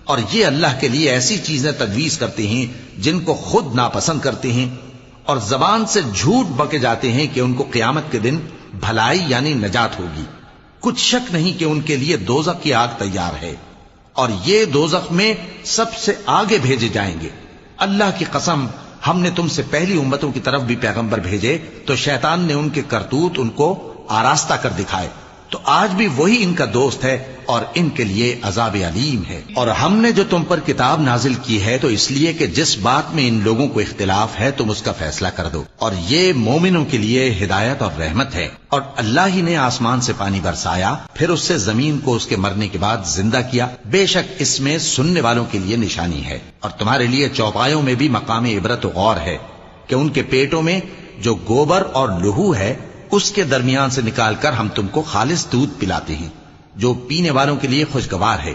اور یہ اللہ کے لیے ایسی چیزیں تجویز کرتے ہیں جن کو خود ناپسند کرتے ہیں، اور زبان سے جھوٹ بکے جاتے ہیں کہ ان کو قیامت کے دن بھلائی یعنی نجات ہوگی۔ کچھ شک نہیں کہ ان کے لیے دوزخ کی آگ تیار ہے، اور یہ دوزخ میں سب سے آگے بھیجے جائیں گے۔ اللہ کی قسم، ہم نے تم سے پہلی امتوں کی طرف بھی پیغمبر بھیجے تو شیطان نے ان کے کرتوت ان کو آراستہ کر دکھائے، تو آج بھی وہی ان کا دوست ہے اور ان کے لیے عذاب علیم ہے۔ اور ہم نے جو تم پر کتاب نازل کی ہے تو اس لیے کہ جس بات میں ان لوگوں کو اختلاف ہے تم اس کا فیصلہ کر دو، اور یہ مومنوں کے لیے ہدایت اور رحمت ہے۔ اور اللہ ہی نے آسمان سے پانی برسایا، پھر اس سے زمین کو اس کے مرنے کے بعد زندہ کیا، بے شک اس میں سننے والوں کے لیے نشانی ہے، اور تمہارے لیے چوپایوں میں بھی مقام عبرت و غور ہے کہ ان کے پیٹوں میں جو گوبر اور لہو ہے اس کے درمیان سے نکال کر ہم تم کو خالص دودھ پلاتے ہیں جو پینے والوں کے لیے خوشگوار ہے۔